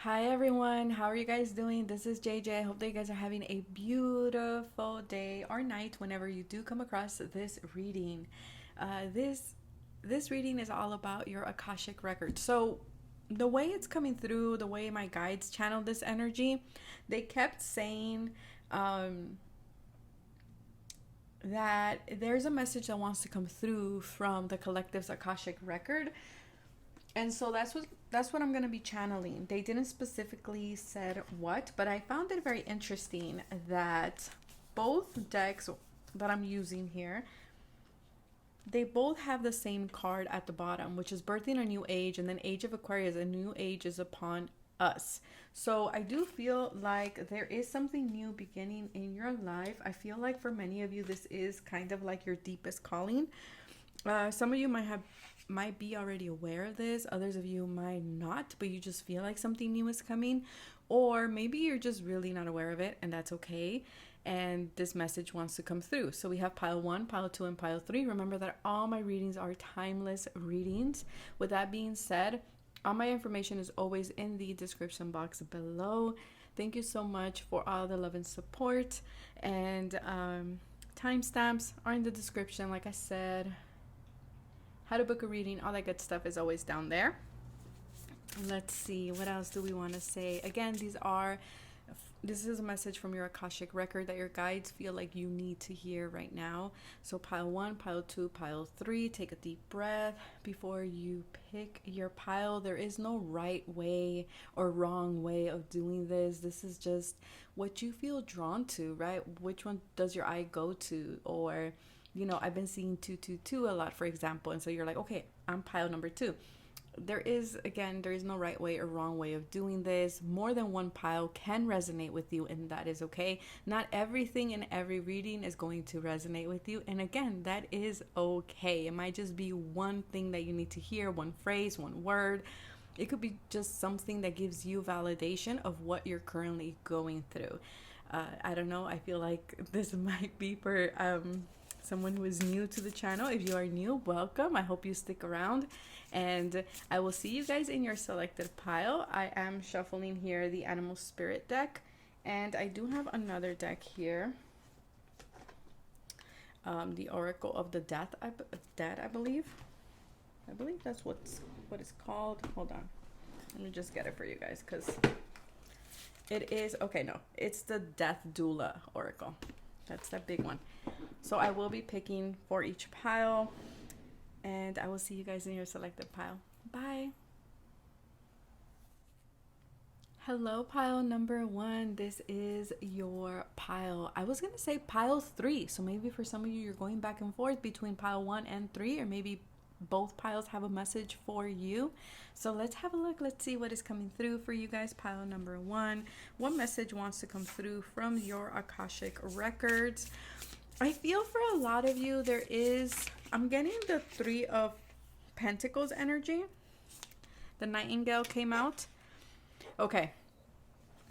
Hi everyone, how are you guys doing? This is JJ. I hope that you guys are having a beautiful day or night whenever you do come across this reading. This reading is all about your Akashic record. So the way it's coming through, the way my guides channeled this energy, they kept saying that there's a message that wants to come through from the collective's Akashic record, and so that's what I'm going to be channeling. They didn't specifically said what, but I found it very interesting that both decks that I'm using here, they both have the same card at the bottom, which is birthing a new age, and then age of Aquarius, a new age is upon us. So I do feel like there is something new beginning in your life. I feel like for many of you this is kind of like your deepest calling. Some of you might be already aware of this, others of you might not, but you just feel like something new is coming, or maybe you're just really not aware of it, and that's okay. And this message wants to come through. So we have pile 1, pile 2, and pile 3. Remember that all my readings are timeless readings. With that being said, all my information is always in the description box below. Thank you so much for all the love and support. And timestamps are in the description, like I said. How to book a reading, all that good stuff is always down there. Let's see, what else do we want to say? Again, this is a message from your Akashic record that your guides feel like you need to hear right now. So pile 1, pile 2, pile 3, take a deep breath before you pick your pile. There is no right way or wrong way of doing this. This is just what you feel drawn to, right? Which one does your eye go to? Or I've been seeing 222 a lot, for example, and so you're like, okay, I'm pile number 2. There is no right way or wrong way of doing this. More than one pile can resonate with you, and that is okay. Not everything in every reading is going to resonate with you, and again, that is okay. It might just be one thing that you need to hear, one phrase, one word. It could be just something that gives you validation of what you're currently going through. I don't know, I feel like this might be for someone who is new to the channel. If you are new, welcome. I hope you stick around, and I will see you guys in your selected pile. I am shuffling here the Animal Spirit deck, and I do have another deck here, the Oracle of the Death. I believe that's what it's called. Hold on, let me just get it for you guys, because it is okay. No, it's the Death Doula Oracle. That's that big one. So I will be picking for each pile, and I will see you guys in your selected pile. Bye. Hello, pile number 1. This is your pile. I was going to say pile 3. So maybe for some of you, you're going back and forth between pile 1 and 3, or maybe both piles have a message for you. So let's have a look. Let's see what is coming through for you guys. Pile number 1. What message wants to come through from your Akashic records? I feel for a lot of you, I'm getting the 3 of Pentacles energy. The Nightingale came out. Okay,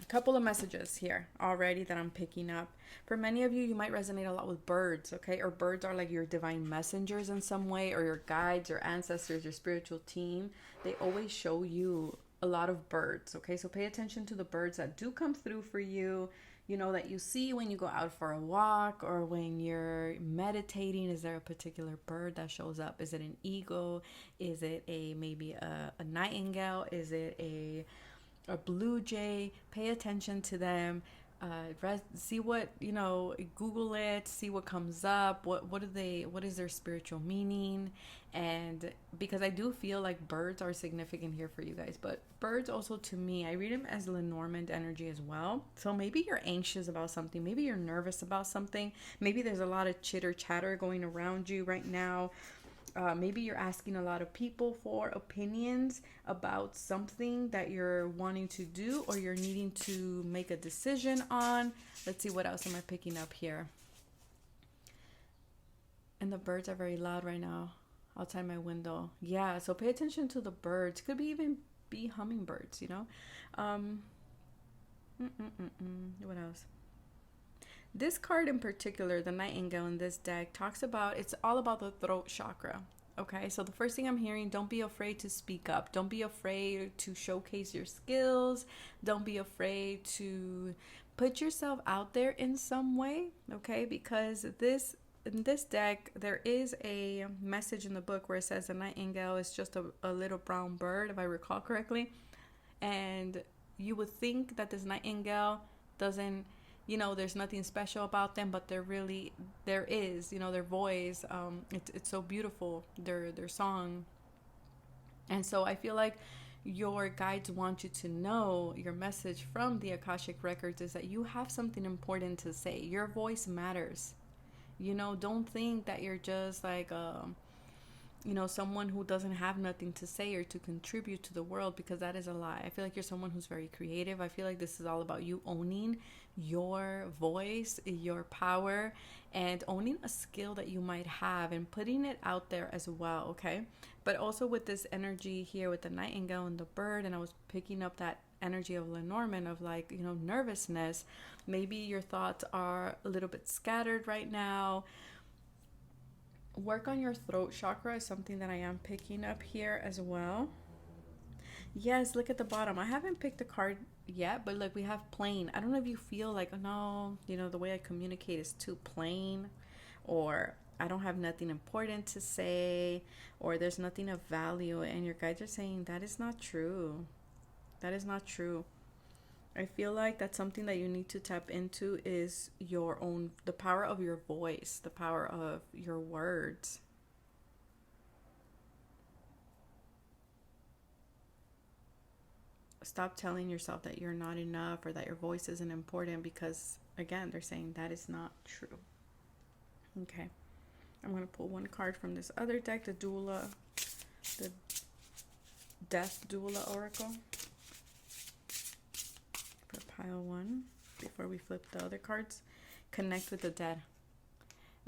a couple of messages here already that I'm picking up. For many of you, you might resonate a lot with birds, okay? Or birds are like your divine messengers in some way, or your guides, your ancestors, your spiritual team. They always show you a lot of birds, okay? So pay attention to the birds that do come through for you, that you see when you go out for a walk or when you're meditating. Is there a particular bird that shows up? Is it an eagle? Is it maybe a nightingale? Is it a blue jay? Pay attention to them. See what, Google it, see what comes up. What is their spiritual meaning? And because I do feel like birds are significant here for you guys, but birds also, to me, I read them as Lenormand energy as well. So maybe you're anxious about something, maybe you're nervous about something, maybe there's a lot of chitter chatter going around you right now. Maybe you're asking a lot of people for opinions about something that you're wanting to do, or you're needing to make a decision on. Let's see, what else am I picking up here? And the birds are very loud right now outside my window. Yeah, so pay attention to the birds. Could be even be hummingbirds, What else? This card in particular, the Nightingale in this deck, talks about, it's all about the throat chakra. Okay, so the first thing I'm hearing, don't be afraid to speak up. Don't be afraid to showcase your skills. Don't be afraid to put yourself out there in some way, okay? Because in this deck, there is a message in the book where it says the nightingale is just a little brown bird, if I recall correctly. And you would think that this nightingale doesn't, there's nothing special about them, but there is, their voice, it's so beautiful, their song. And so I feel like your guides want you to know, your message from the Akashic records is that you have something important to say. Your voice matters. Don't think that you're just like someone who doesn't have nothing to say or to contribute to the world, because that is a lie. I feel like you're someone who's very creative. I feel like this is all about you owning your voice, your power, and owning a skill that you might have and putting it out there as well, okay? But also with this energy here with the nightingale and the bird, and I was picking up that energy of Lenormand of like, nervousness. Maybe your thoughts are a little bit scattered right now. Work on your throat chakra is something that I am picking up here as well. Yes, look at the bottom. I haven't picked a card yet, but like we have plain. I don't know if you feel like, oh, no, the way I communicate is too plain, or I don't have nothing important to say, or there's nothing of value, and your guides are saying that is not true. That is not true. I feel like that's something that you need to tap into is the power of your voice, the power of your words. Stop telling yourself that you're not enough or that your voice isn't important, because again, they're saying that is not true. Okay. I'm going to pull one card from this other deck, the Death Doula Oracle. Pile one before we flip the other cards. Connect with the dead.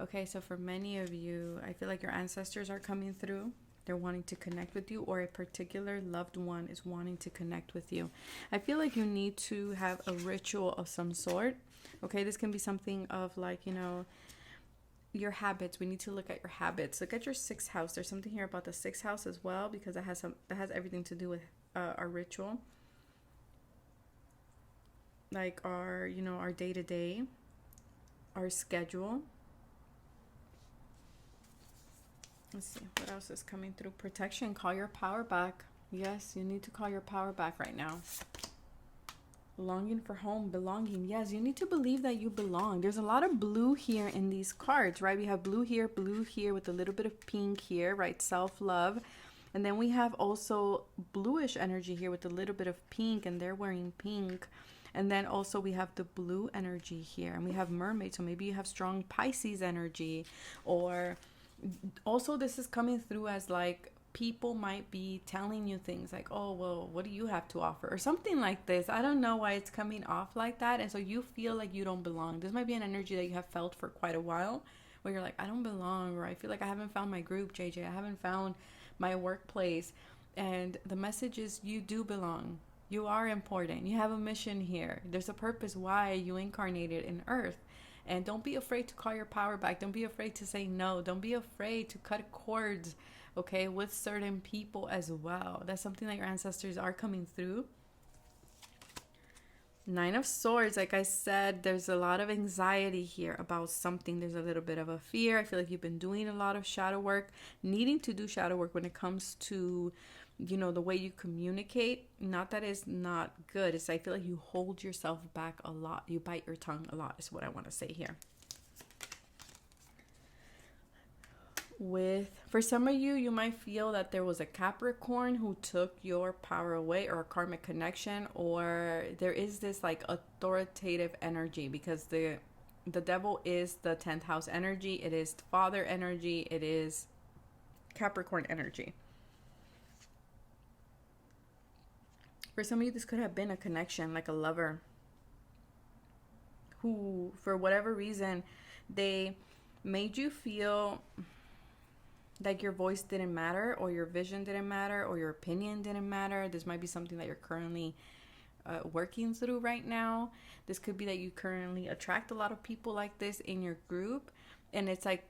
Okay, so for many of you, I feel like your ancestors are coming through. They're wanting to connect with you, or a particular loved one is wanting to connect with you. I feel like you need to have a ritual of some sort. Okay, this can be something of like, your habits. We need to look at your habits. Look at your sixth house. There's something here about the sixth house as well, because that has everything to do with our ritual. Like our day-to-day, our schedule. Let's see what else is coming through. Protection. Call your power back. Yes, you need to call your power back right now. Longing for home, belonging. Yes, you need to believe that you belong. There's a lot of blue here in these cards, right? We have blue here with a little bit of pink here, right? Self-love. And then we have also bluish energy here with a little bit of pink, and they're wearing pink. And then also we have the blue energy here, and we have mermaid. So maybe you have strong Pisces energy, or also this is coming through as like people might be telling you things like, oh, well, what do you have to offer, or something like this. I don't know why it's coming off like that. And so you feel like you don't belong. This might be an energy that you have felt for quite a while, where you're like, I don't belong, or I feel like I haven't found my group, JJ. I haven't found my workplace. And the message is you do belong. You are important. You have a mission here. There's a purpose why you incarnated in Earth. And don't be afraid to call your power back. Don't be afraid to say no. Don't be afraid to cut cords, okay, with certain people as well. That's something that your ancestors are coming through. Nine of Swords, like I said, there's a lot of anxiety here about something. There's a little bit of a fear. I feel like you've been doing a lot of shadow work, needing to do shadow work when it comes to the way you communicate. Not that it's not good. It's I feel like you hold yourself back a lot. You bite your tongue a lot is what I want to say here. For some of you, you might feel that there was a Capricorn who took your power away, or a karmic connection, or there is this like authoritative energy, because the devil is the 10th house energy. It is father energy. It is Capricorn energy. For some of you, this could have been a connection, like a lover, who, for whatever reason, they made you feel like your voice didn't matter, or your vision didn't matter, or your opinion didn't matter. This might be something that you're currently working through right now. This could be that you currently attract a lot of people like this in your group, and it's like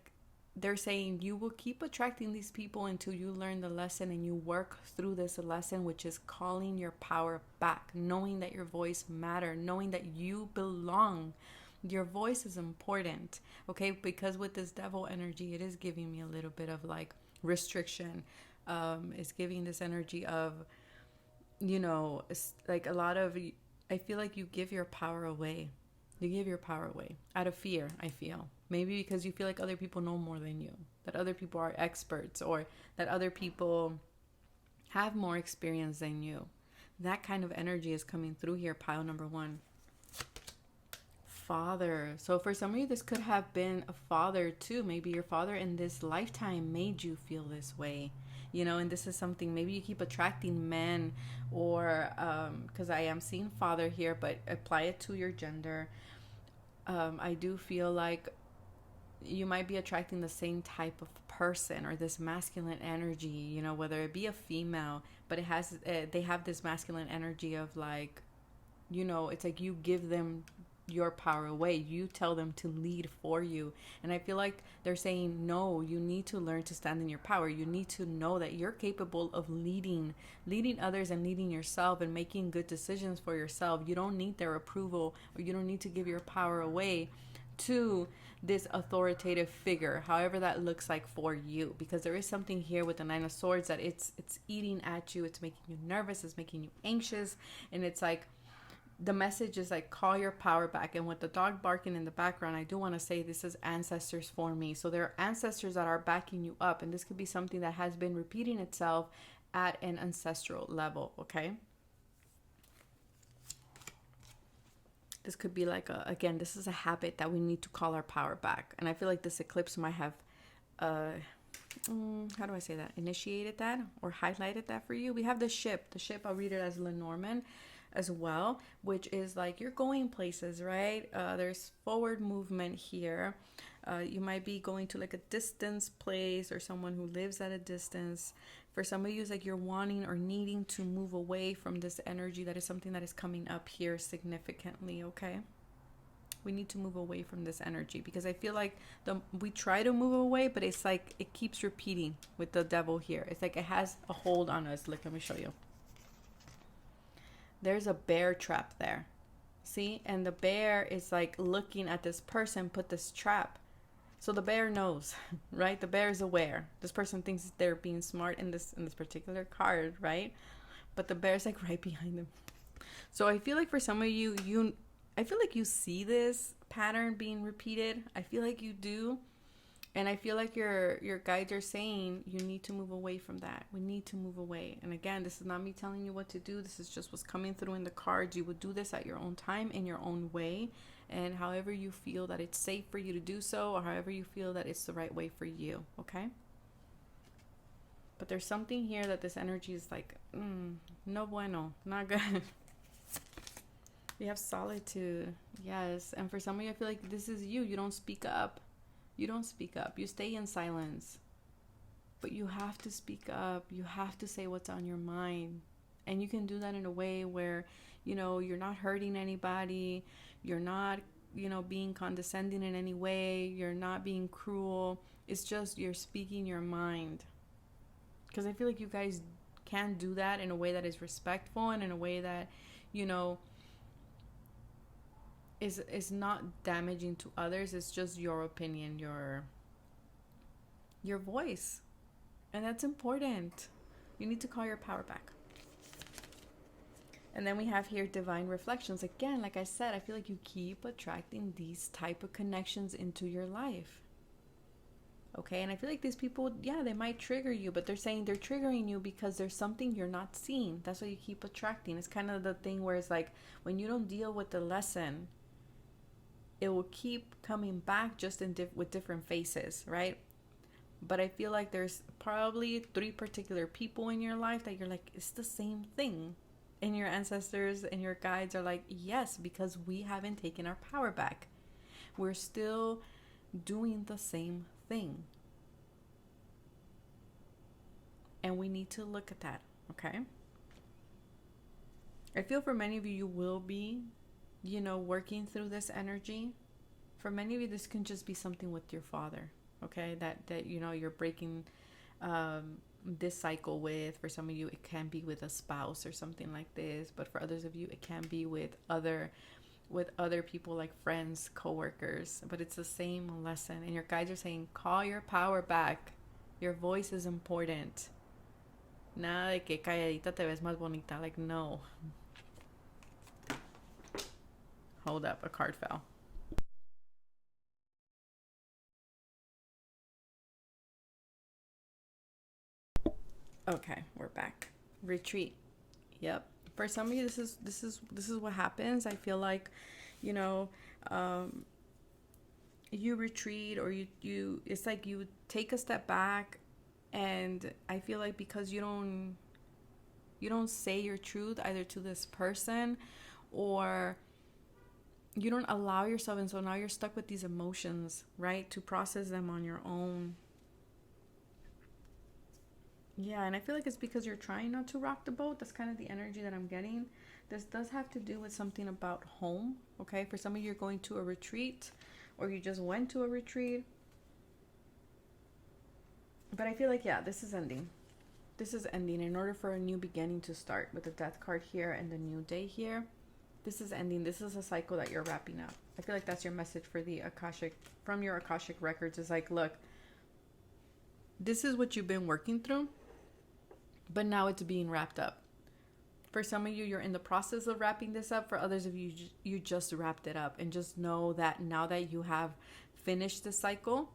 they're saying you will keep attracting these people until you learn the lesson and you work through this lesson, which is calling your power back, knowing that your voice matters, knowing that you belong. Your voice is important, okay? Because with this devil energy, it is giving me a little bit of like restriction. It's giving this energy of, you know, it's like a lot of, I feel like you give your power away. You give your power away out of fear, I feel. Maybe because you feel like other people know more than you, that other people are experts, or that other people have more experience than you. That kind of energy is coming through here, pile number 1. Father. So for some of you, this could have been a father too. Maybe your father in this lifetime made you feel this way. You know, and this is something, maybe you keep attracting men, or because I am seeing father here, but apply it to your gender. I do feel like you might be attracting the same type of person, or this masculine energy, you know, whether it be a female, but it has they have this masculine energy of like, you know, it's like you give them your power away. You tell them to lead for you. And I feel like they're saying, no, you need to learn to stand in your power. You need to know that you're capable of leading others and leading yourself and making good decisions for yourself. You don't need their approval, or you don't need to give your power away to this authoritative figure, however that looks like for you, because there is something here with the 9 of Swords that it's eating at you. It's making you nervous, it's making you anxious, and it's like the message is like, call your power back. And with the dog barking in the background, I do want to say this is ancestors for me. So there are ancestors that are backing you up, and this could be something that has been repeating itself at an ancestral level, okay? This could be like, again, this is a habit that we need to call our power back. And I feel like this eclipse might have, how do I say that? Initiated that or highlighted that for you. We have the ship. The ship, I'll read it as Lenormand as well, which is like you're going places, right? There's forward movement here. You might be going to like a distance place, or someone who lives at a distance. For some of you, it's like you're wanting or needing to move away from this energy. That is something that is coming up here significantly, okay? We need to move away from this energy, because I feel like we try to move away, but it's like it keeps repeating with the devil here. It's like it has a hold on us. Look, let me show you. There's a bear trap there. See? And the bear is like looking at this person put this trap. So the bear knows, right? The bear is aware. This person thinks they're being smart in this particular card, right? But the bear's like right behind them. So I feel like for some of you, I feel like you see this pattern being repeated. I feel like you do. And I feel like your guides are saying you need to move away from that. We need to move away. And again, this is not me telling you what to do. This is just what's coming through in the cards. You would do this at your own time, in your own way. And however you feel that it's safe for you to do so, or however you feel that it's the right way for you, okay? But there's something here that this energy is like, no bueno, not good. We have solitude, yes. And for some of you, I feel like this is you. You don't speak up. You don't speak up. You stay in silence. But you have to speak up. You have to say what's on your mind. And you can do that in a way where, you know, you're not hurting anybody. You're not, you know, being condescending in any way. You're not being cruel. It's just you're speaking your mind. Because I feel like you guys can do that in a way that is respectful, and in a way that, you know, is not damaging to others. It's just your opinion, your voice. And that's important. You need to call your power back. And then we have here divine reflections. Again, like I said, I feel like you keep attracting these type of connections into your life. Okay, and I feel like these people, yeah, they might trigger you, but they're saying they're triggering you because there's something you're not seeing. That's why you keep attracting. It's kind of the thing where it's like when you don't deal with the lesson, it will keep coming back just in with different faces, right? But I feel like there's probably 3 particular people in your life that you're like, it's the same thing. And your ancestors and your guides are like, yes, because we haven't taken our power back. We're still doing the same thing. And we need to look at that, okay? I feel for many of you, you will be, you know, working through this energy. For many of you, this can just be something with your father, okay, that you know you're breaking this cycle with. For some of you, it can be with a spouse or something like this, but for others of you, it can be with other people like friends, coworkers, but it's the same lesson. And your guides are saying, call your power back. Your voice is important. Nada de que calladita te ves más bonita. Like, no. Hold up, a card fell. Okay, we're back. Retreat. Yep. For some of you, this is what happens. I feel like, you know, you retreat, or you it's like you take a step back, and I feel like because you don't say your truth either to this person, or you don't allow yourself, and so now you're stuck with these emotions, right, to process them on your own. Yeah, and I feel like it's because you're trying not to rock the boat. That's kind of the energy that I'm getting. This does have to do with something about home, okay? For some of you, you're going to a retreat, or you just went to a retreat. But I feel like, yeah, this is ending. This is ending in order for a new beginning to start with the death card here and the new day here. This is ending. This is a cycle that you're wrapping up. I feel like that's your message for the Akashic, from your Akashic records. Is like, look, this is what you've been working through, but now it's being wrapped up. For some of you, you're in the process of wrapping this up. For others of you, you just wrapped it up. And just know that now that you have finished the cycle,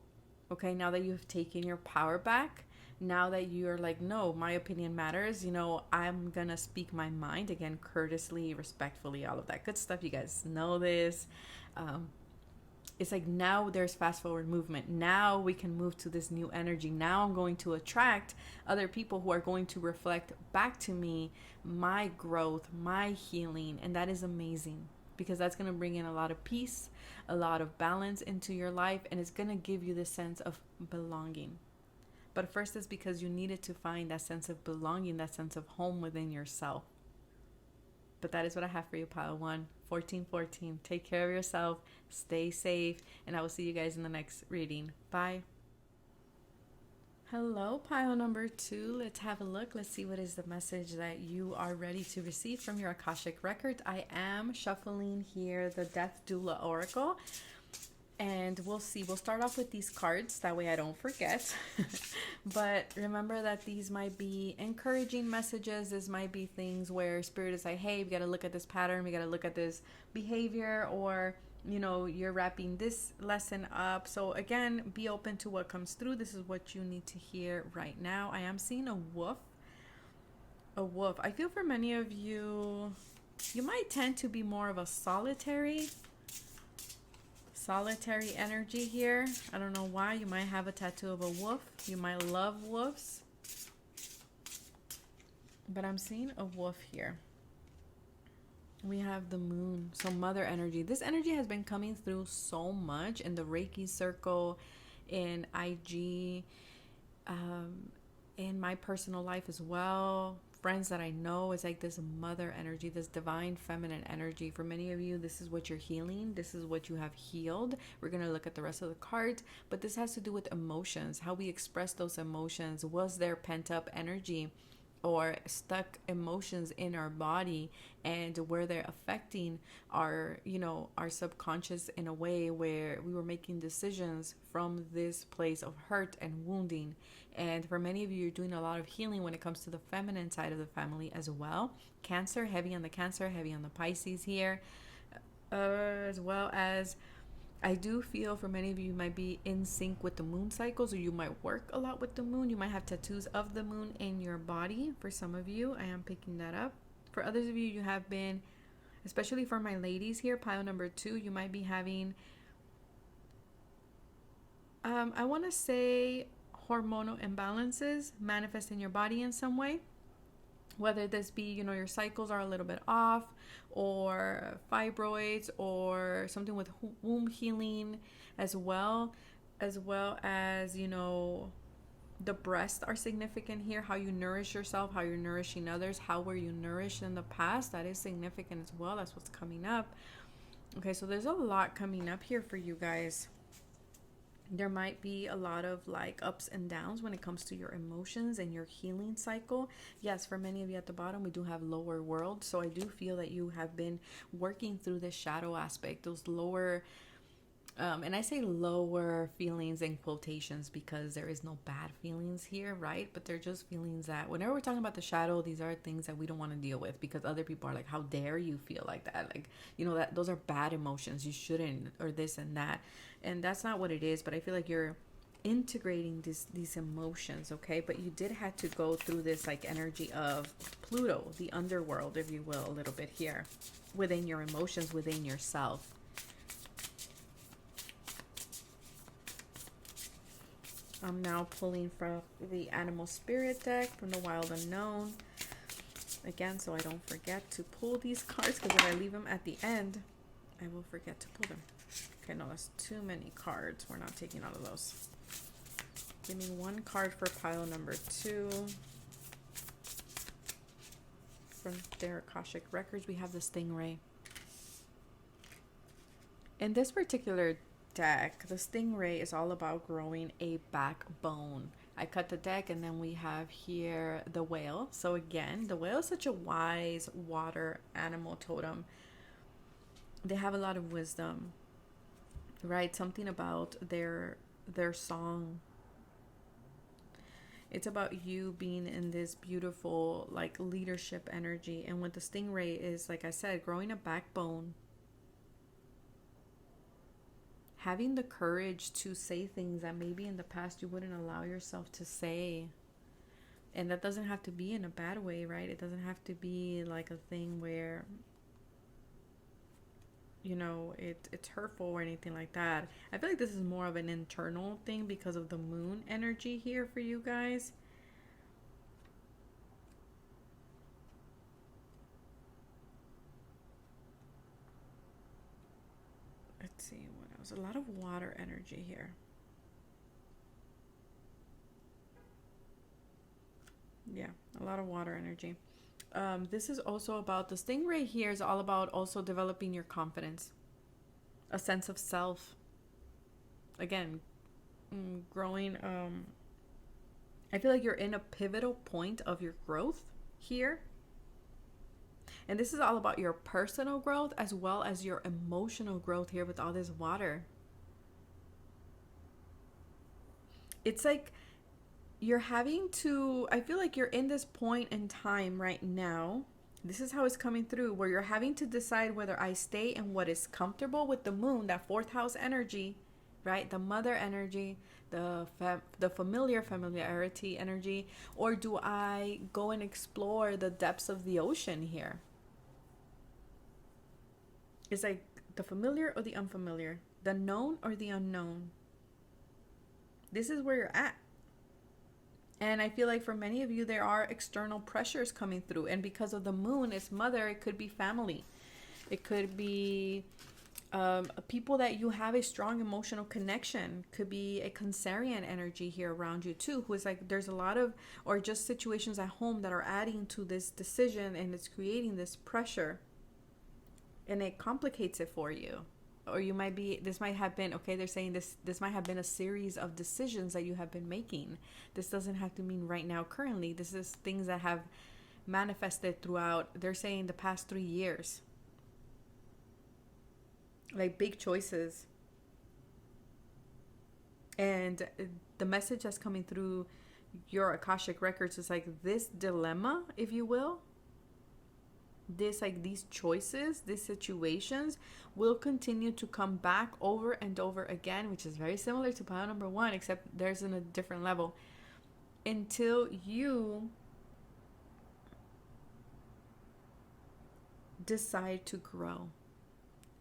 okay, now that you have taken your power back, now that you're like, no, my opinion matters, you know, I'm gonna speak my mind again, courteously, respectfully, all of that good stuff. You guys know this. It's like now there's fast forward movement. Now we can move to this new energy. Now I'm going to attract other people who are going to reflect back to me my growth, my healing. And that is amazing, because that's going to bring in a lot of peace, a lot of balance into your life. And it's going to give you this sense of belonging. But first, it's because you needed to find that sense of belonging, that sense of home within yourself. But that is what I have for you, pile 1, 1414. Take care of yourself, stay safe, and I will see you guys in the next reading. Bye. Hello, pile number 2. Let's have a look. Let's see what is the message that you are ready to receive from your Akashic record. I am shuffling here the Death Doula Oracle. And we'll see. We'll start off with these cards. That way I don't forget. But remember that these might be encouraging messages. This might be things where Spirit is like, hey, we got to look at this pattern. We got to look at this behavior. Or, you know, you're wrapping this lesson up. So again, be open to what comes through. This is what you need to hear right now. I am seeing a wolf. A wolf. I feel for many of you, you might tend to be more of a solitary energy here. I don't know why. You might have a tattoo of a wolf. You might love wolves. But I'm seeing a wolf here. We have the moon. So mother energy. This energy has been coming through so much in the Reiki circle, in IG, in my personal life as well. Friends that I know, is like this mother energy, this divine feminine energy. For many of you, this is what you're healing. This is what you have healed. We're going to look at the rest of the cards, but this has to do with emotions, how we express those emotions. Was there pent up energy or stuck emotions in our body, and where they're affecting our, you know, our subconscious in a way where we were making decisions from this place of hurt and wounding. And for many of you, you're doing a lot of healing when it comes to the feminine side of the family as well. Cancer, heavy on the Cancer, heavy on the Pisces here, as well as I do feel for many of you, you might be in sync with the moon cycles, or you might work a lot with the moon. You might have tattoos of the moon in your body. For some of you, I am picking that up. For others of you, you have been, especially for my ladies here, pile number 2, you might be having, I want to say, hormonal imbalances manifest in your body in some way. Whether this be, you know, your cycles are a little bit off, or fibroids, or something with womb healing as well as, you know, the breasts are significant here. How you nourish yourself, how you're nourishing others, how were you nourished in the past, that is significant as well. That's what's coming up. Okay, so there's a lot coming up here for you guys. There might be a lot of like ups and downs when it comes to your emotions and your healing cycle. Yes, for many of you at the bottom, we do have lower world. So I do feel that you have been working through this shadow aspect, those lower and I say lower feelings in quotations because there is no bad feelings here, right? But they're just feelings that whenever we're talking about the shadow, these are things that we don't want to deal with because other people are like, how dare you feel like that? Like, you know, that those are bad emotions. You shouldn't, or this and that. And that's not what it is. But I feel like you're integrating these emotions, okay? But you did have to go through this like energy of Pluto, the underworld, if you will, a little bit here within your emotions, within yourself. I'm now pulling from the Animal Spirit deck from the Wild Unknown. Again, so I don't forget to pull these cards, because if I leave them at the end, I will forget to pull them. Okay, no, that's too many cards. We're not taking all of those. Give me one card for pile number 2. From their Akashic Records, we have the Stingray. In this particular deck, the Stingray is all about growing a backbone. I cut the deck, and then we have here the whale. So again, the whale is such a wise water animal totem. They have a lot of wisdom, right? Something about their song. It's about you being in this beautiful like leadership energy. And what the Stingray is, like I said, growing a backbone. Having the courage to say things that maybe in the past you wouldn't allow yourself to say. And that doesn't have to be in a bad way, right? It doesn't have to be like a thing where, you know, it's hurtful or anything like that. I feel like this is more of an internal thing because of the moon energy here for you guys. Let's see what else. A lot of water energy here. Yeah, a lot of water energy. This is also about the Stingray here is all about also developing your confidence, a sense of self. Again, growing. I feel like you're in a pivotal point of your growth here. And this is all about your personal growth as well as your emotional growth here with all this water. It's like you're having to, I feel like you're in this point in time right now. This is how it's coming through, where you're having to decide whether I stay in what is comfortable with the moon, that 4th house energy, right? The mother energy, the familiarity energy, or do I go and explore the depths of the ocean here? It's like the familiar or the unfamiliar, the known or the unknown. This is where you're at. And I feel like for many of you, there are external pressures coming through. And because of the moon, it's mother, it could be family. It could be people that you have a strong emotional connection. Could be a Cancerian energy here around you too, who is like, there's a lot of, or just situations at home that are adding to this decision, and it's creating this pressure. And it complicates it for you. Or you might be, this might have been, okay, they're saying this might have been a series of decisions that you have been making. This doesn't have to mean right now, currently. This is things that have manifested throughout, they're saying, the past 3 years. Like big choices. And the message that's coming through your Akashic records is like this dilemma, if you will. This, like, these choices, these situations will continue to come back over and over again, which is very similar to pile number 1, except there's in a different level, until you decide to grow.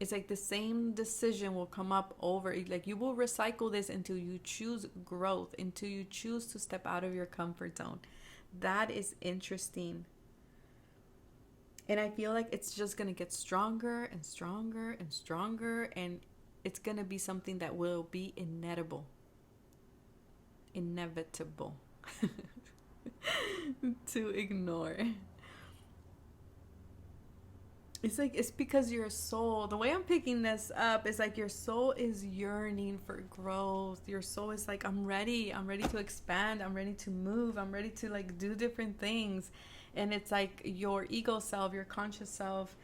It's like the same decision will come up over, like you will recycle this until you choose growth, until you choose to step out of your comfort zone. That is interesting. And I feel like it's just going to get stronger and stronger and stronger. And it's going to be something that will be inevitable. To ignore. It's like, it's because your soul, the way I'm picking this up is like your soul is yearning for growth. Your soul is like, I'm ready. I'm ready to expand. I'm ready to move. I'm ready to like do different things. And it's like your ego self, your conscious self,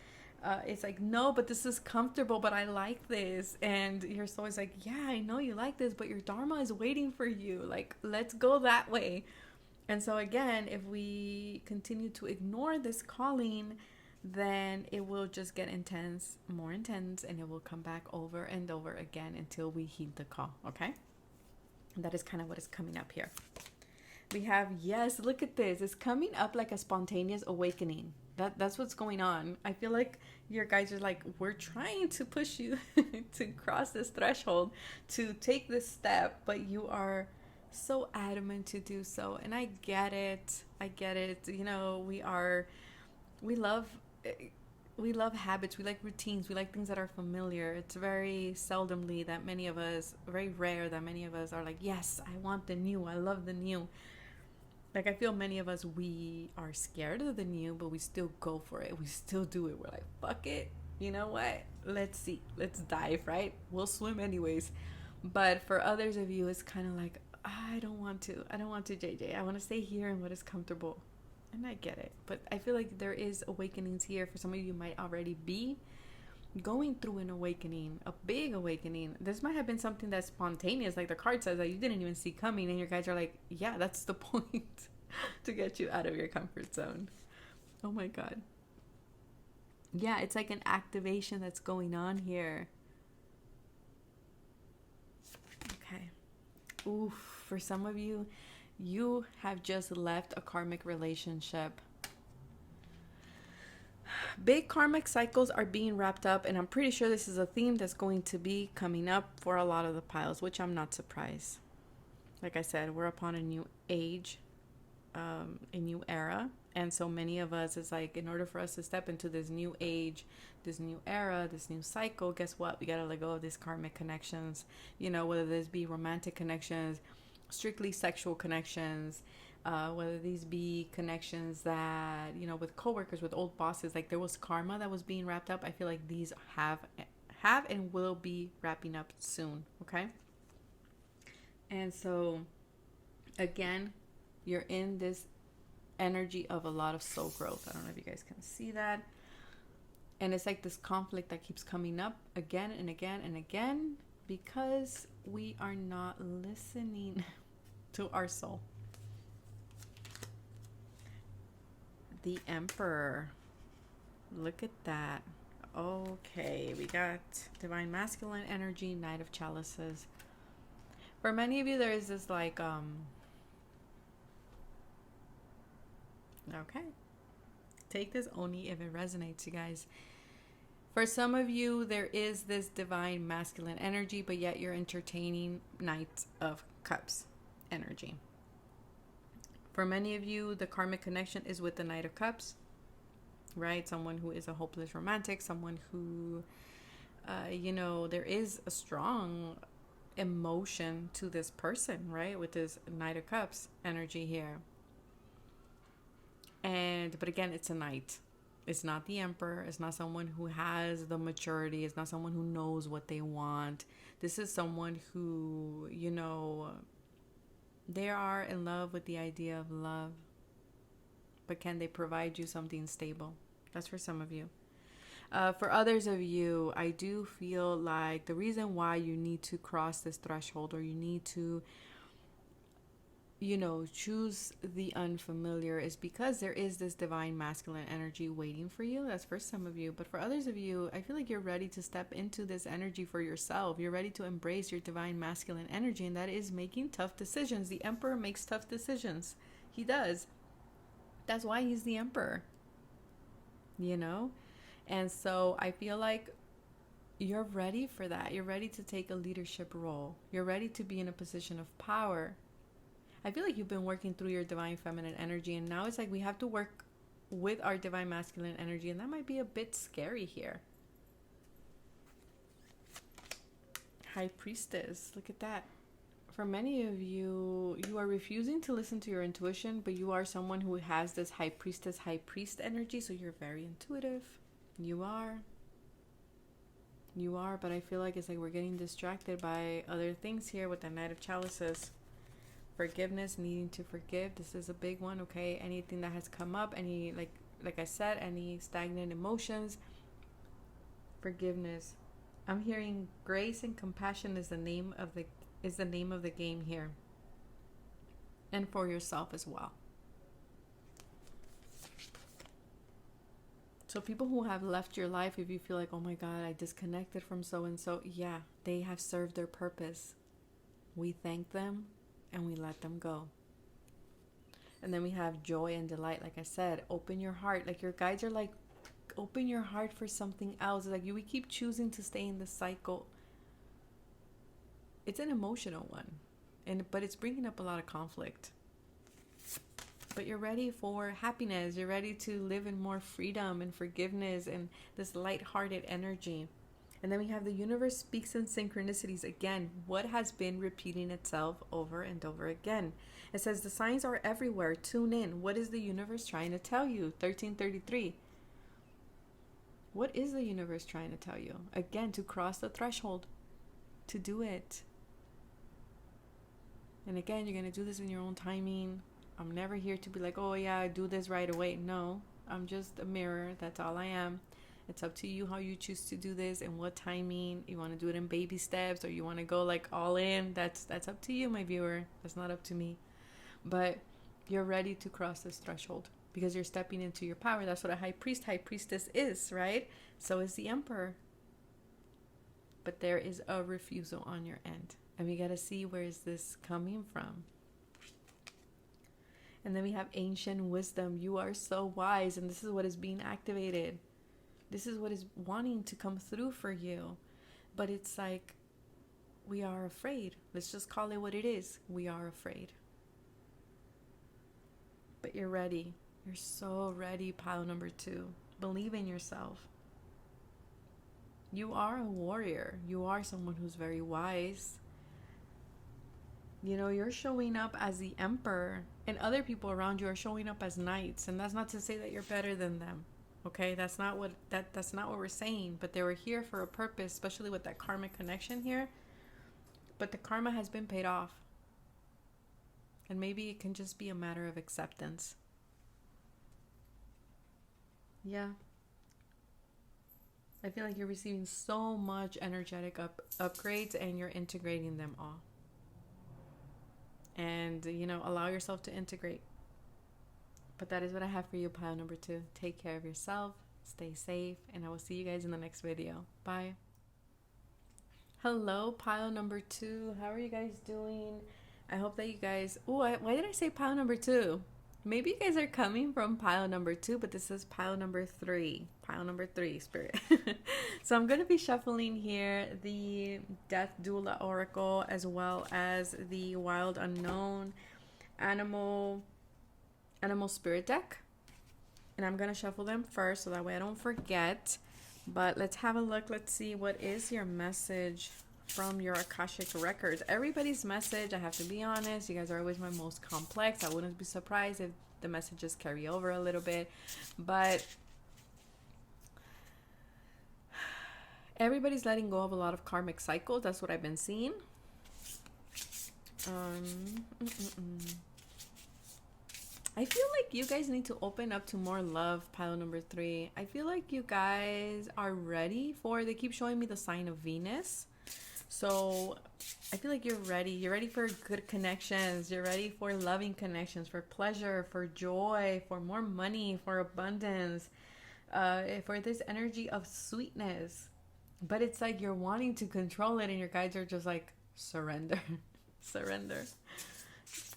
it's like, no, but this is comfortable, but I like this. And your soul is like, yeah, I know you like this, but your dharma is waiting for you. Like, let's go that way. And so again, if we continue to ignore this calling, then it will just get intense, more intense, and it will come back over and over again until we heed the call. Okay? And that is kind of what is coming up here. We have, yes, look at this. It's coming up like a spontaneous awakening. That's what's going on. I feel like your guys are like, we're trying to push you to cross this threshold, to take this step, but you are so adamant to do so. And I get it. I get it. You know, we love habits. We like routines. We like things that are familiar. It's very seldomly that many of us, very rare that many of us are like, yes, I want the new. I love the new. Like, I feel many of us, we are scared of the new, but we still go for it. We still do it. We're like, fuck it. You know what? Let's see. Let's dive, right? We'll swim anyways. But for others of you, it's kind of like, I don't want to, JJ. I want to stay here in what is comfortable. And I get it. But I feel like there is awakenings here. For some of you, might already be going through an awakening, a big awakening. This might have been something that's spontaneous, like the card says, that you didn't even see coming, and your guys are like, yeah, that's the point, to get you out of your comfort zone. Oh my god. Yeah, it's like an activation that's going on here. Okay. Oof, for some of you, you have just left a karmic relationship. Big karmic cycles are being wrapped up, and I'm pretty sure this is a theme that's going to be coming up for a lot of the piles, which I'm not surprised. Like I said, we're upon a new age, a new era, and so many of us, is like, in order for us to step into this new age, this new era, this new cycle, guess what? We gotta let go of these karmic connections, you know, whether this be romantic connections, strictly sexual connections, whether these be connections that, you know, with coworkers, with old bosses, like there was karma that was being wrapped up. I feel like these have and will be wrapping up soon. Okay. And so again, you're in this energy of a lot of soul growth. I don't know if you guys can see that. And it's like this conflict that keeps coming up again and again and again, because we are not listening to our soul. The Emperor. Look at that. Okay, we got Divine Masculine Energy, Knight of Chalices. For many of you, there is this like, okay. Take this only if it resonates, you guys. For some of you, there is this Divine Masculine energy, but yet you're entertaining Knight of Cups energy. For many of you, the karmic connection is with the Knight of Cups, right? Someone who is a hopeless romantic, someone who, you know, there is a strong emotion to this person, right? With this Knight of Cups energy here. But again, it's a knight. It's not the Emperor. It's not someone who has the maturity. It's not someone who knows what they want. This is someone who, you know, they are in love with the idea of love, but can they provide you something stable? That's for some of you. For others of you, I do feel like the reason why you need to cross this threshold, or you need to, you know, choose the unfamiliar, is because there is this Divine Masculine energy waiting for you. That's for some of you. But for others of you, I feel like you're ready to step into this energy for yourself. You're ready to embrace your Divine Masculine energy, and that is making tough decisions. The Emperor makes tough decisions. He does. That's why he's the Emperor, you know? And so I feel like you're ready for that. You're ready to take a leadership role. You're ready to be in a position of power. I feel like you've been working through your Divine Feminine energy, and now it's like we have to work with our Divine Masculine energy, and that might be a bit scary here. High Priestess, look at that. For many of you, you are refusing to listen to your intuition, but you are someone who has this High Priestess, High Priest energy, so you're very intuitive. You are. You are, but I feel like it's like we're getting distracted by other things here with the Knight of Chalices. Forgiveness, needing to forgive. This is a big one, okay? Anything that has come up, any like I said, any stagnant emotions. Forgiveness. I'm hearing grace and compassion is the name of the game here. And for yourself as well. So people who have left your life, if you feel like, oh my God, I disconnected from so-and-so, yeah, they have served their purpose. We thank them and we let them go. And then we have joy and delight. Like I said, open your heart. Like your guides are like, open your heart for something else. Like we keep choosing to stay in the cycle. It's an emotional one, but it's bringing up a lot of conflict. But you're ready for happiness. You're ready to live in more freedom and forgiveness and this lighthearted energy. And then we have the universe speaks in synchronicities. Again, what has been repeating itself over and over again. It says the signs are everywhere. Tune in. What is the universe trying to tell you? 1333. What is the universe trying to tell you? Again, to cross the threshold. To do it. And again, you're going to do this in your own timing. I'm never here to be like, oh yeah, do this right away. No, I'm just a mirror. That's all I am. It's up to you how you choose to do this and what timing. You want to do it in baby steps or you want to go like all in. That's up to you, my viewer. That's not up to me. But you're ready to cross this threshold because you're stepping into your power. That's what a high priestess is, right? So is the emperor. But there is a refusal on your end. And we got to see, where is this coming from? And then we have ancient wisdom. You are so wise. And this is what is being activated. This is what is wanting to come through for you. But it's like, we are afraid. Let's just call it what it is. We are afraid. But you're ready. You're so ready, pile number 2. Believe in yourself. You are a warrior. You are someone who's very wise. You know, you're showing up as the emperor, and other people around you are showing up as knights. And that's not to say that you're better than them. Okay, that's not what we're saying. But they were here for a purpose, especially with that karmic connection here. But the karma has been paid off. And maybe it can just be a matter of acceptance. Yeah. I feel like you're receiving so much energetic upgrades and you're integrating them all. And, you know, allow yourself to integrate. But that is what I have for you, pile number 2. Take care of yourself. Stay safe. And I will see you guys in the next video. Bye. Hello, pile number 2. How are you guys doing? I hope that you guys... why did I say pile number 2? Maybe you guys are coming from pile number 2, but this is pile number 3. Pile number 3, Spirit. So I'm going to be shuffling here the Death Doula Oracle as well as the Wild Unknown Animal Spirit deck. And I'm going to shuffle them first so that way I don't forget. But let's have a look. Let's see, what is your message from your Akashic records? Everybody's message, I have to be honest, you guys are always my most complex. I wouldn't be surprised if the messages carry over a little bit, but everybody's letting go of a lot of karmic cycles. That's what I've been seeing. I feel like you guys need to open up to more love, pile number 3. I feel like you guys are ready for, they keep showing me the sign of Venus. So I feel like you're ready. You're ready for good connections. You're ready for loving connections, for pleasure, for joy, for more money, for abundance, for this energy of sweetness. But it's like you're wanting to control it and your guides are just like, surrender, surrender.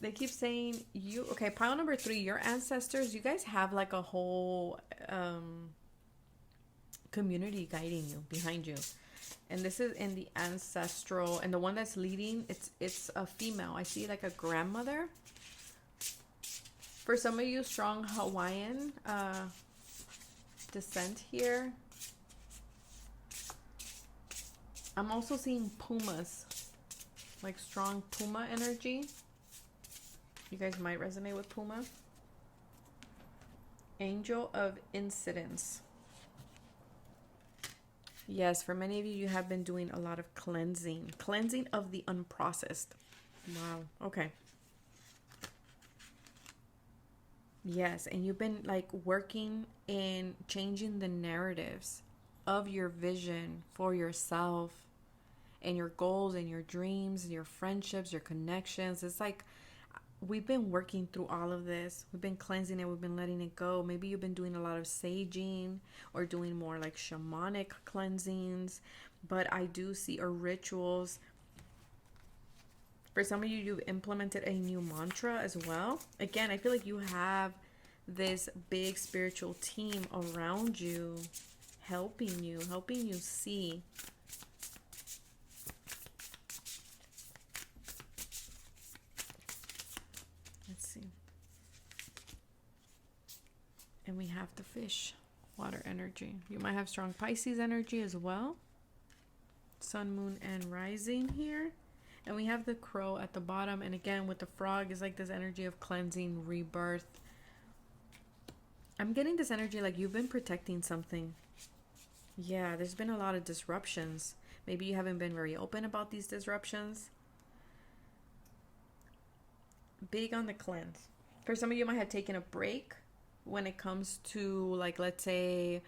They keep saying okay, pile number 3, your ancestors, you guys have like a whole community guiding you, behind you. And this is in the ancestral, and the one that's leading, it's a female. I see like a grandmother. For some of you, strong Hawaiian descent here. I'm also seeing pumas, like strong puma energy. You guys might resonate with puma. Angel of incidents. Yes, for many of you, you have been doing a lot of cleansing of the unprocessed. Wow. Okay. Yes, and you've been like working in changing the narratives of your vision for yourself and your goals and your dreams, your friendships, your connections. It's like we've been working through all of this. We've been cleansing it, we've been letting it go. Maybe you've been doing a lot of saging or doing more like shamanic cleansings, but I do see or rituals. For some of you, you've implemented a new mantra as well. Again, I feel like you have this big spiritual team around you, helping you see. Let's see. And we have the fish, water energy. You might have strong Pisces energy as well. Sun, moon, and rising here. And we have the crow at the bottom. And again, with the frog, is like this energy of cleansing, rebirth. I'm getting this energy like you've been protecting something. Yeah, there's been a lot of disruptions. Maybe you haven't been very open about these disruptions. Big on the cleanse. For some of you, might have taken a break when it comes to, like, let's say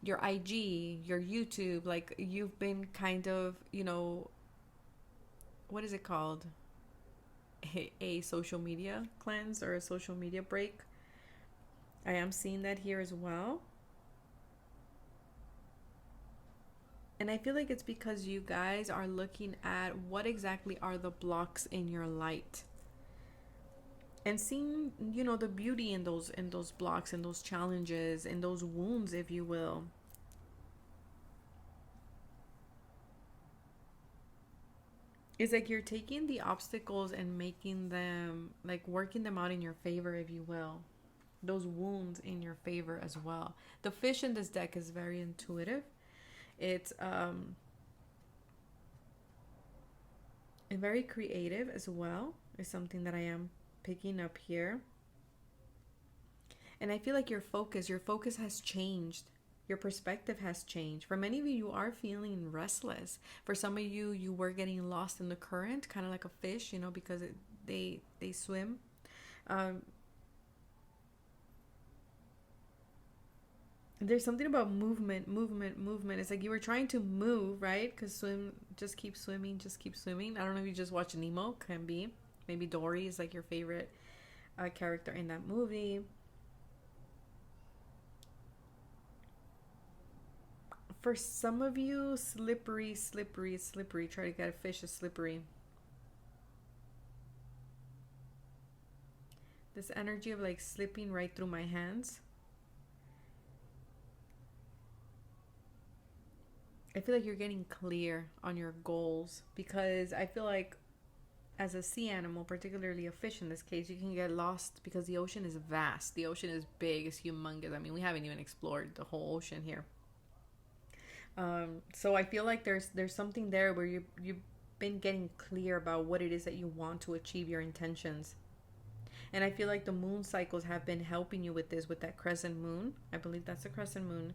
your IG, your YouTube. Like, you've been kind of, what is it called? A social media cleanse or a social media break. I am seeing that here as well. And I feel like it's because you guys are looking at what exactly are the blocks in your light. And seeing, the beauty in those blocks, in those challenges, in those wounds, if you will. It's like you're taking the obstacles and making them, like working them out in your favor, if you will. Those wounds in your favor as well. The fish in this deck is very intuitive. It's very creative as well. Is something that I am picking up here. And I feel like your focus has changed. Your perspective has changed. For many of you, you are feeling restless. For some of you, you were getting lost in the current, kind of like a fish, because they swim. There's something about movement. It's like you were trying to move, right? Because just keep swimming. I don't know if you just watch Nemo. Can be. Maybe Dory is like your favorite character in that movie. For some of you, slippery. Try to get a fish is slippery. This energy of like slipping right through my hands. I feel like you're getting clear on your goals, because I feel like as a sea animal, particularly a fish in this case, you can get lost because the ocean is vast. The ocean is big, it's humongous. I mean, we haven't even explored the whole ocean here. So I feel like there's something there where you've been getting clear about what it is that you want to achieve, your intentions. And I feel like the moon cycles have been helping you with this, with that crescent moon. I believe that's a crescent moon.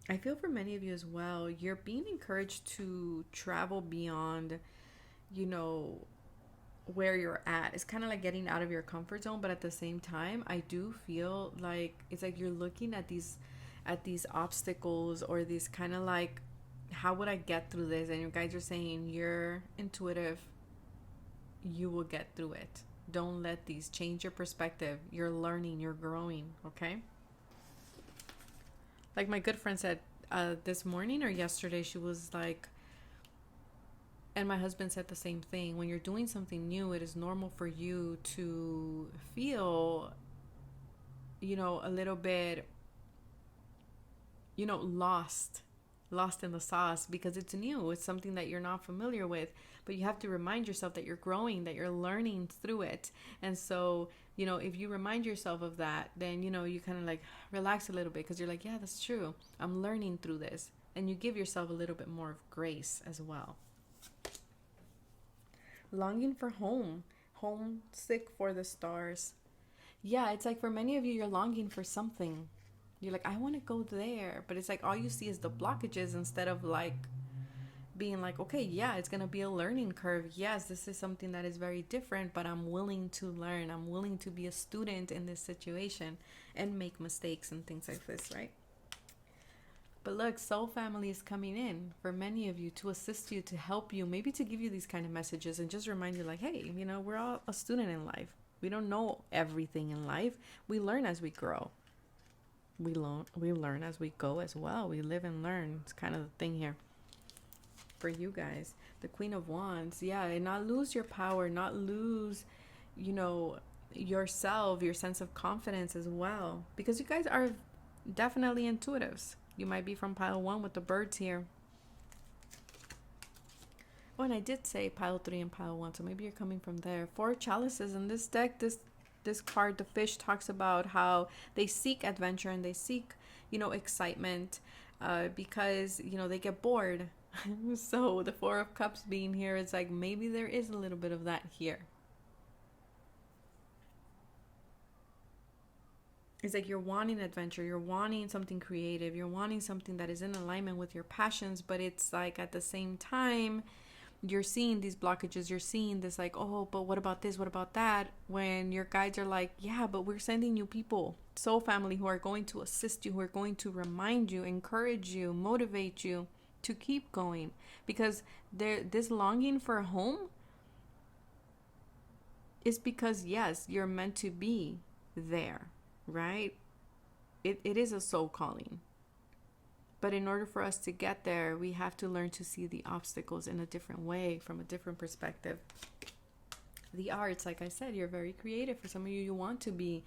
I feel for many of you as well, you're being encouraged to travel beyond, where you're at. It's kind of like getting out of your comfort zone, but at the same time, I do feel like it's like you're looking at these obstacles, or these kind of like, how would I get through this? And your guides are saying, you're intuitive, you will get through it. Don't let these change your perspective. You're learning, you're growing, okay? Like my good friend said this morning or yesterday, she was like, and my husband said the same thing, when you're doing something new, it is normal for you to feel, a little bit, lost in the sauce, because it's new. It's something that you're not familiar with, but you have to remind yourself that you're growing, that you're learning through it. And so, if you remind yourself of that, then, you kind of like relax a little bit, because you're like, yeah, that's true. I'm learning through this. And you give yourself a little bit more of grace as well. Longing for home, homesick for the stars. Yeah, it's like for many of you, you're longing for something. You're like, I want to go there. But it's like all you see is the blockages instead of like being like, okay, yeah, it's going to be a learning curve. Yes, this is something that is very different, but I'm willing to learn. I'm willing to be a student in this situation and make mistakes and things like this, right? But look, soul family is coming in for many of you to assist you, to help you, maybe to give you these kind of messages and just remind you like, hey, you know, we're all a student in life. We don't know everything in life. We learn as we grow. We learn as we go as well. We live and learn. It's kind of the thing here for you guys. The Queen of Wands, yeah, and not lose your power, not lose, you know, yourself, your sense of confidence as well, because you guys are definitely intuitives. You might be from pile 1 with the birds here. Oh, and I did say pile 3 and pile 1, so maybe you're coming from there. 4 chalices in this deck. This card, the fish, talks about how they seek adventure and they seek, you know, excitement, because, you know, they get bored. So the 4 of Cups being here, it's like maybe there is a little bit of that here. It's like you're wanting adventure, you're wanting something creative, you're wanting something that is in alignment with your passions, but it's like at the same time, you're seeing these blockages, you're seeing this like, oh, but what about this, what about that, when your guides are like, yeah, but we're sending you people, soul family, who are going to assist you, who are going to remind you, encourage you, motivate you to keep going, because this longing for a home is because, yes, you're meant to be there, right? It is a soul calling. But in order for us to get there, we have to learn to see the obstacles in a different way, from a different perspective. The arts, like I said, you're very creative. For some of you, you want to be,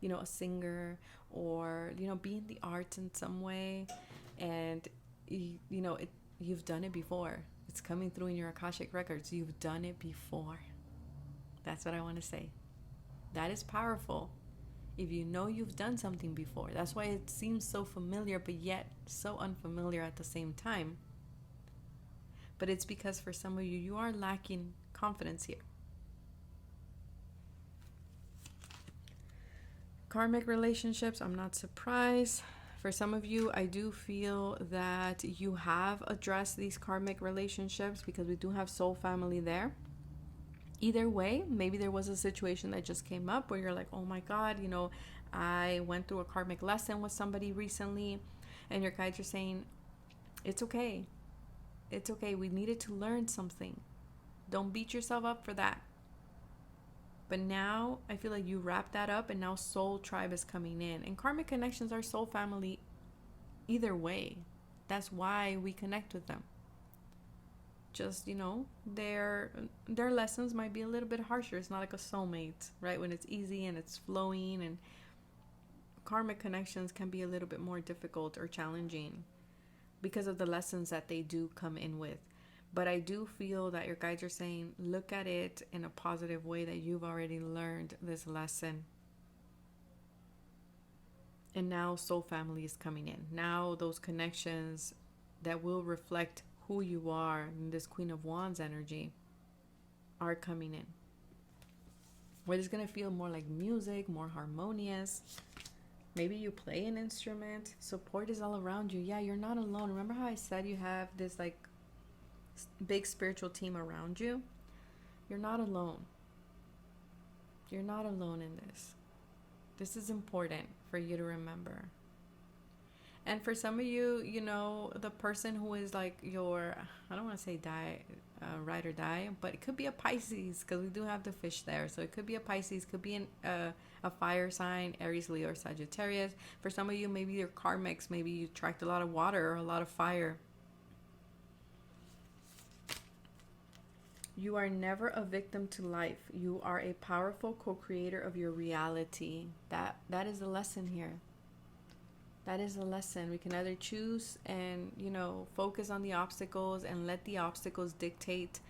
you know, a singer, or, you know, be in the arts in some way. And, you know, you've done it before. It's coming through in your Akashic records. You've done it before. That's what I want to say. That is powerful. If you know you've done something before. That's why it seems so familiar, but yet so unfamiliar at the same time. But it's because for some of you, you are lacking confidence here. Karmic relationships, I'm not surprised. For some of you, I do feel that you have addressed these karmic relationships, because we do have soul family there. Either way, maybe there was a situation that just came up where you're like, oh my God, you know, I went through a karmic lesson with somebody recently, and your guides are saying, it's okay. It's okay. We needed to learn something. Don't beat yourself up for that. But now I feel like you wrap that up, and now soul tribe is coming in. And karmic connections are soul family either way. That's why we connect with them. Just, you know, their lessons might be a little bit harsher. It's not like a soulmate, right? When it's easy and it's flowing, and karmic connections can be a little bit more difficult or challenging because of the lessons that they do come in with. But I do feel that your guides are saying, look at it in a positive way, that you've already learned this lesson. And now soul family is coming in. Now those connections that will reflect who you are in this Queen of Wands energy are coming in. Where it's going to feel more like music, more harmonious. Maybe you play an instrument. Support is all around you. Yeah, you're not alone. Remember how I said you have this like big spiritual team around you? You're not alone. You're not alone in this. This is important for you to remember. And for some of you, you know, the person who is like your, I don't want to say ride or die, but it could be a Pisces, because we do have the fish there. So it could be a Pisces, could be a fire sign, Aries, Leo, or Sagittarius. For some of you, maybe you're karmics. Maybe you attract a lot of water or a lot of fire. You are never a victim to life. You are a powerful co-creator of your reality. That is the lesson here. That is a lesson. We can either choose and, you know, focus on the obstacles and let the obstacles dictate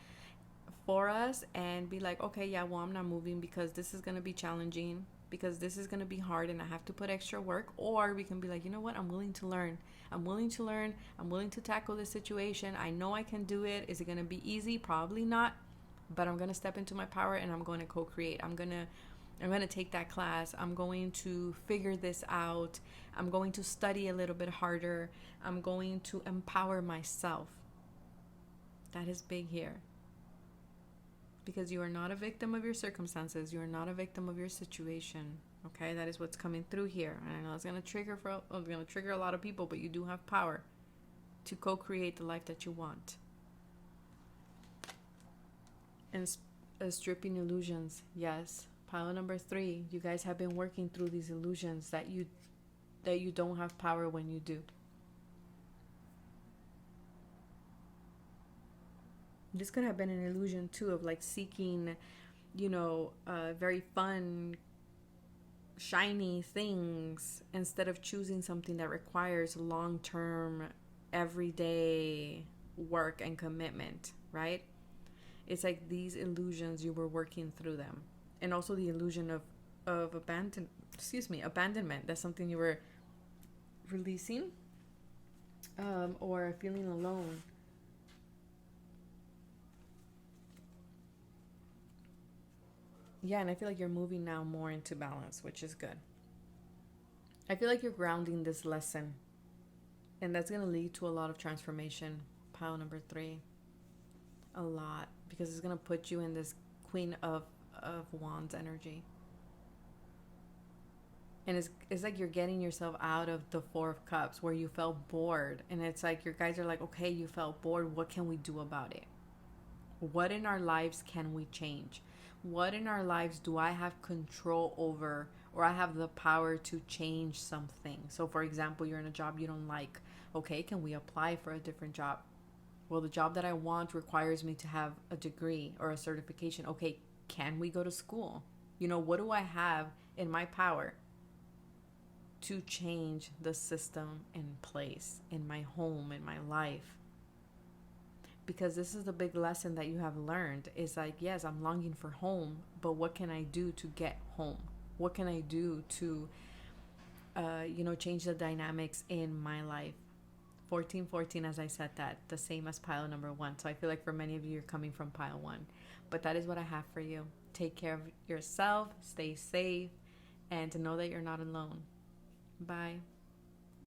for us and be like, okay, yeah, well, I'm not moving because this is going to be challenging, because this is going to be hard and I have to put extra work. Or we can be like, you know what? I'm willing to learn. I'm willing to learn. I'm willing to tackle this situation. I know I can do it. Is it going to be easy? Probably not. But I'm going to step into my power and I'm going to co-create. I'm going to I'm going to take that class. I'm going to figure this out. I'm going to study a little bit harder. I'm going to empower myself. That is big here. Because you are not a victim of your circumstances. You are not a victim of your situation. Okay, that is what's coming through here. I know it's going to trigger a lot of people, but you do have power to co-create the life that you want. And stripping illusions, yes. Pile number 3, you guys have been working through these illusions that you don't have power when you do. This could have been an illusion too of like seeking, very fun, shiny things instead of choosing something that requires long-term, everyday work and commitment, right? It's like these illusions, you were working through them. And also the illusion of abandonment. That's something you were releasing, or feeling alone. Yeah, and I feel like you're moving now more into balance, which is good. I feel like you're grounding this lesson, and that's going to lead to a lot of transformation. Pile number 3. A lot. Because it's going to put you in this Queen of Wands energy. And it's like you're getting yourself out of the 4 of Cups where you felt bored. And it's like your guys are like, okay, you felt bored. What can we do about it? What in our lives can we change? What in our lives do I have control over, or I have the power to change something? So for example, you're in a job you don't like. Okay, can we apply for a different job? Well, the job that I want requires me to have a degree or a certification. Okay, can we go to school? What do I have in my power to change the system in place, in my home, in my life? Because this is the big lesson that you have learned. Is like, yes, I'm longing for home, but what can I do to get home? What can I do to, change the dynamics in my life? 1414, as I said, that the same as pile number 1. So I feel like for many of you, you're coming from pile 1. But that is what I have for you. Take care of yourself, stay safe, and to know that you're not alone. Bye.